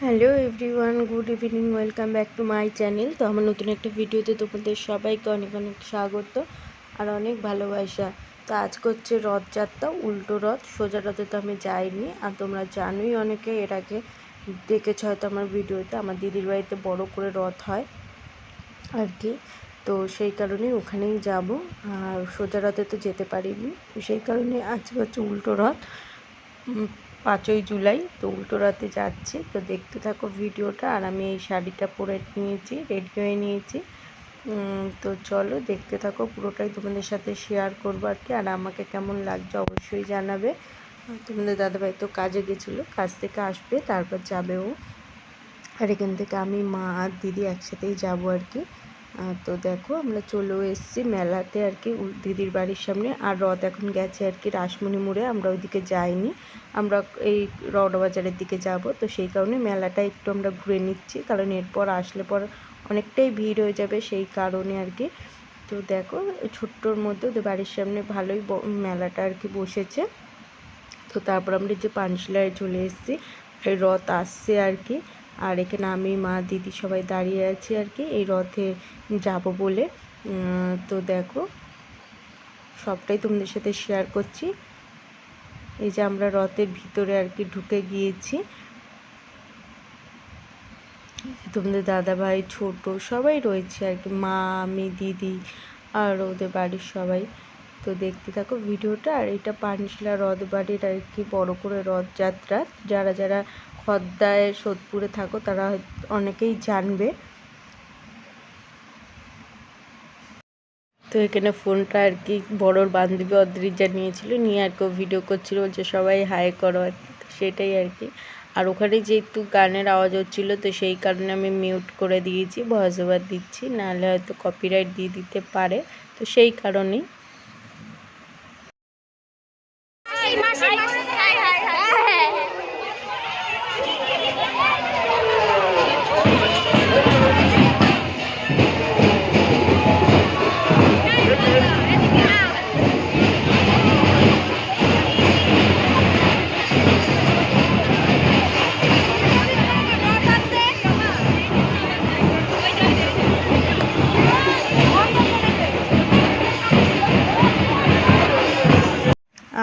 Hello everyone, good evening, welcome back to my channel. তো আমার নতুন একটা ভিডিওতে তোমাদের সবাইকে অনেক অনেক স্বাগত আর অনেক ভালোবাসা। তো আজকে হচ্ছে রথযাত্রা, উল্টো রথ। সোজা রথে তো আমি যাইনি, আর তোমরা জানোই অনেকে, এর আগে দেখেছ হয়তো আমার ভিডিওতে, আমার দিদির বাড়িতে বড় করে রথ হয় আর কি। তো সেই কারণে ওখানেই যাব, আর সোজা রথে তো যেতে পারিনি, সেই কারণে আজকে হচ্ছে উল্টো রথ, 5ই জুলাই। তো উল্টো রথে যাচ্ছি, তো দেখতে থাকো ভিডিওটা। আর আমি এই শাড়িটা পরে নিয়েছি, রেডি হয়ে নিয়েছি। তো চলো দেখতে থাকো, পুরোটাই তোমাদের সাথে শেয়ার করবো আর কি। আর আমাকে কেমন লাগছে অবশ্যই জানাবে। তোমাদের দাদাভাই তো কাজে গেছিলো, কাজ থেকে আসবে তারপর যাবে ও। আর এখান থেকে আমি, মা আর দিদি একসাথেই যাবো আর কি। তো দেখো আমরা চলেও এসেছি মেলাতে আর কি, দিদির বাড়ির সামনে। আর রথ এখন গেছে আর কি রাসমণি মোড়ে, আমরা ওইদিকে যাইনি, আমরা এই রওনা বাজারের দিকে যাব। তো সেই কারণে মেলাটা একটু আমরা ঘুরে নিচ্ছি, কারণ এরপর আসলে পর অনেকটাই ভিড় হয়ে যাবে, সেই কারণে আর কি। তো দেখো ছোট্টর মধ্যে ওদের বাড়ির সামনে ভালোই মেলাটা আর কি বসেছে। তো তারপর আমরা যে পানশিলায় চলে এসেছি, এই রথ আসছে আর কি। আর এখানে আমি, মা, দিদি সবাই দাঁড়িয়ে আছি আর কি, এই রথে যাব বলে। তো দেখো সবটাই তোমাদের সাথে শেয়ার করছি। এই যে আমরা রথের ভিতরে আর কি ঢুকে গিয়েছি, তোমাদের দাদাভাই, ছোট সবাই রয়েছে আর কি, মা, আমি, দিদি আর ওদের বাড়ির সবাই। তো দেখতে থাকো ভিডিওটা। আর এটা পানশিলা রথ বাড়ির আর কি বড় করে রথযাত্রা। যারা যারা খদ্দায় সোদপুরে থাকো তারা অনেকেই জানবে। তো এখানে ফোনটা আর কি বড়োর বান্ধবী অদ্রিজা নিয়েছিল, নিয়ে আর কেউ ভিডিও করছিল, বলছে সবাই হাই করো আর কি। তো সেটাই আর কি। আর ওখানে যেহেতু গানের আওয়াজ হচ্ছিলো, তো সেই কারণে আমি মিউট করে দিয়েছি, ভয়েস ওভার দিচ্ছি, নাহলে হয়তো কপিরাইট দিয়ে দিতে পারে। তো সেই কারণেই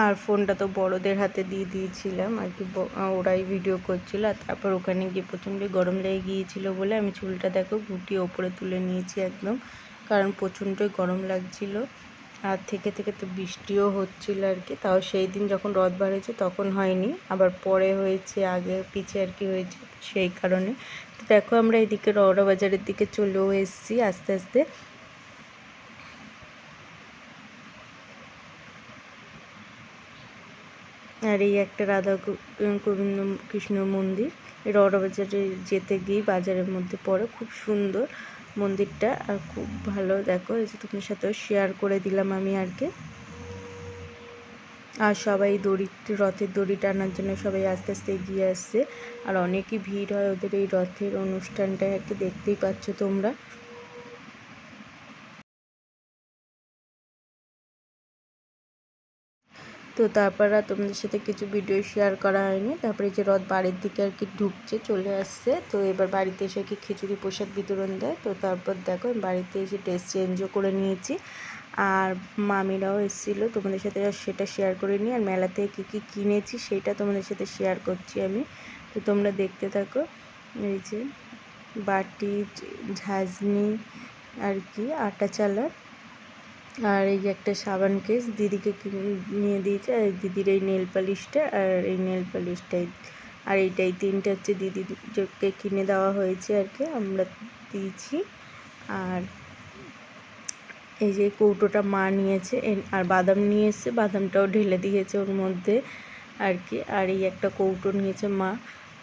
আর ফোনটা তো বড়দের হাতে দিয়ে দিয়েছিলাম আর কি, ওরাই ভিডিও করছিল। আর তারপর ওখানে গিয়ে প্রচণ্ড গরম লেগে গিয়েছিল বলে আমি চুলটা দেখো গুটিয়ে ওপরে তুলে নিয়েছি একদম, কারণ প্রচণ্ডই গরম লাগছিল। আর থেকে থেকে তো বৃষ্টিও হচ্ছিল আর কি, তাও সেই দিন যখন রথ বার হয়েছে তখন হয়নি, আবার পরে হয়েছে, আগে পিছে আর কি হয়েছে, সেই কারণে। তো দেখো আমরা এদিকে রওনা বাজারের দিকে চলেও এসেছি আস্তে আস্তে। আর এই একটা রাধা গোবিন্দ কৃষ্ণ মন্দির, রওনা বাজারে যেতে গিয়ে বাজারের মধ্যে পড়ে, খুব সুন্দর মন্দিরটা আর খুব ভালো। দেখো এই যে তোমার সাথেও শেয়ার করে দিলাম আমি আর কি। আর সবাই রথের দড়ি টানার জন্য সবাই আস্তে আস্তে এগিয়ে আসছে, আর অনেকই ভিড় হয় ওদের এই রথের অনুষ্ঠানটায় আর কি, দেখতেই পাচ্ছ তোমরা। তো তারপর আর তোমাদের সাথে কিছু ভিডিও শেয়ার করা হয়নি। তারপরে যে রথ বাড়ির দিকে আর কি ঢুকছে, চলে আসছে। তো এবার বাড়িতে এসে কি খিচুড়ি প্রসাদ বিতরণ দেয়। তো তারপর দেখো বাড়িতে এসে ড্রেস চেঞ্জও করে নিয়েছি, আর মামিরাও এসেছিলো, তোমাদের সাথে সেটা শেয়ার করে নিই। আর মেলা থেকে কী কী কিনেছি সেটা তোমাদের সাথে শেয়ার করছি আমি। তো তোমরা দেখতে থাকো। এই যে বাটি, ঝাঁঝনি আর কি, আটা চালার, আর এই যে একটা সাবান কেস দিদিকে নিয়ে দিয়েছে, আর দিদির এই নেল পালিশটা আর এই নেল পালিশটাই, আর এইটাই তিনটে হচ্ছে দিদিকে কিনে দেওয়া হয়েছে আর কি, আমরা দিয়েছি। আর এই যে কৌটোটা মা নিয়েছে, আর বাদাম নিয়ে এসছে, বাদামটাও ঢেলে দিয়েছে ওর মধ্যে আর কি। আর এই একটা কৌটো নিয়েছে মা,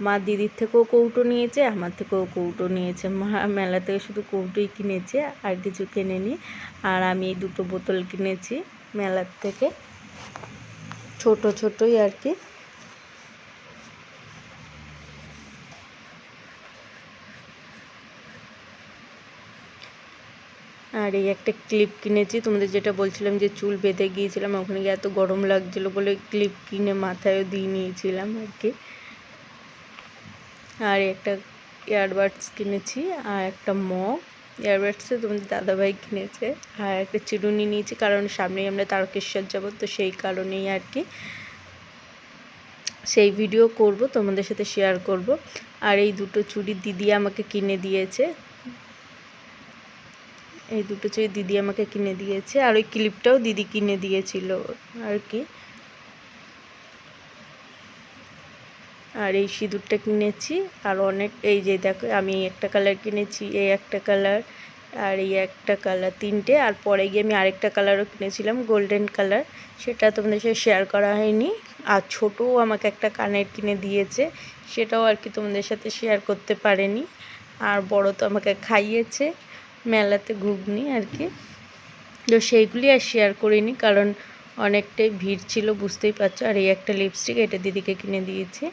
মা দিদির থেকেও কৌটো নিয়েছে, আমার থেকেও কৌটো নিয়েছে। মা মেলা থেকে শুধু কৌটোই কিনেছে, আর কিছু কেনেনি। আর আমি এই দুটো বোতল কিনেছি মেলার থেকে, ছোট ছোটই আর কি। আর এই একটা ক্লিপ কিনেছি, তোমাদের যেটা বলছিলাম যে চুল বেঁধে গিয়েছিলাম, ওখানে গিয়ে এত গরম লাগছিলো বলে ক্লিপ কিনে মাথায়ও দিয়ে নিয়েছিলাম আর কি। আর একটা ইয়ারবাডস কিনেছি, আর একটা মগ। ইয়ারবাডসে তোমাদের দাদাভাই কিনেছে। আর একটা চিরুনি নিয়েছি, কারণ সামনেই আমরা তারকেশ্বর যাব, তো সেই কারণেই আর কি। সেই ভিডিও করব, তোমাদের সাথে শেয়ার করব। আর এই দুটো চুড়ি দিদি আমাকে কিনে দিয়েছে, এই দুটো চুড়ি দিদি আমাকে কিনে দিয়েছে। আর ওই ক্লিপটাও দিদি কিনে দিয়েছিল আর কি। আর এই সিঁদুরটা কিনেছি। আর অনেক, এই যে দেখো আমি একটা কালার কিনেছি, এই একটা কালার, আর এই একটা কালার, তিনটে। আর পরে গিয়ে আমি আরেকটা কালারও কিনেছিলাম, গোল্ডেন কালার, সেটা তোমাদের সাথে শেয়ার করা হয়নি। আর ছোটও আমাকে একটা কানের কিনে দিয়েছে, সেটাও আর কি তোমাদের সাথে শেয়ার করতে পারেনি। আর বড় তো আমাকে খাইয়েছে মেলাতে ঘুগনি আর কি, তো সেইগুলি আর শেয়ার করিনি, কারণ অনেকটাই ভিড় ছিল, বুঝতেই পারছো। আর এই একটা লিপস্টিক, এটা দিদিকে কিনে দিয়েছি,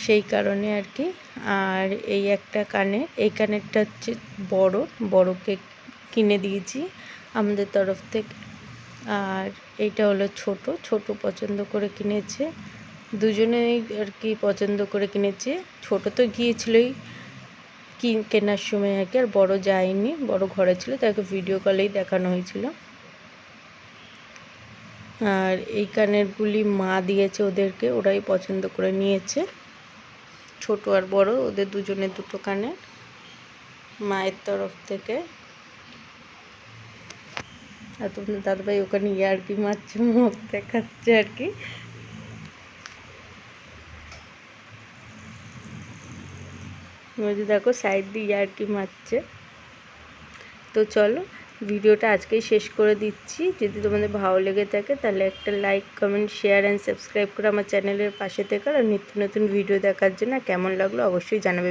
সেই কারণে আর কি। আর এই একটা কানের, এই কানেরটা হচ্ছে বড়কে কিনে দিয়েছি আমাদের তরফ থেকে। আর এইটা হলো ছোট পছন্দ করে কিনেছে, দুজনেই আর কি পছন্দ করে কিনেছে। ছোট তো গিয়েছিলই কেনার সময় আর কি, আর বড় যায়নি, বড় ঘরে ছিল, তাকে ভিডিও কলেই দেখানো হয়েছিল। আর এই কানেরগুলি মা দিয়েছে ওদেরকে, ওরাই পছন্দ করে নিয়েছে, ছোট আর বড় ওদের দুজনের দুটো কানের মায়ের তরফ থেকে। আর তোমাদের দাদাভাই ওখানে ইয়ার্কি মারছে, মুখ দেখাচ্ছে আর কি। দেখো সাইড দিয়ে ইয়ার্কি মারছে। তো চলো ভিডিওটা আজকেই শেষ করে দিচ্ছি। যদি তোমাদের ভালো লেগে থাকে তাহলে একটা like, comment, share and subscribe করে আমার চ্যানেলের পাশে থেকে, আর নিত্য নতুন ভিডিও দেখার জন্য কেমন লাগলো অবশ্যই জানাবে।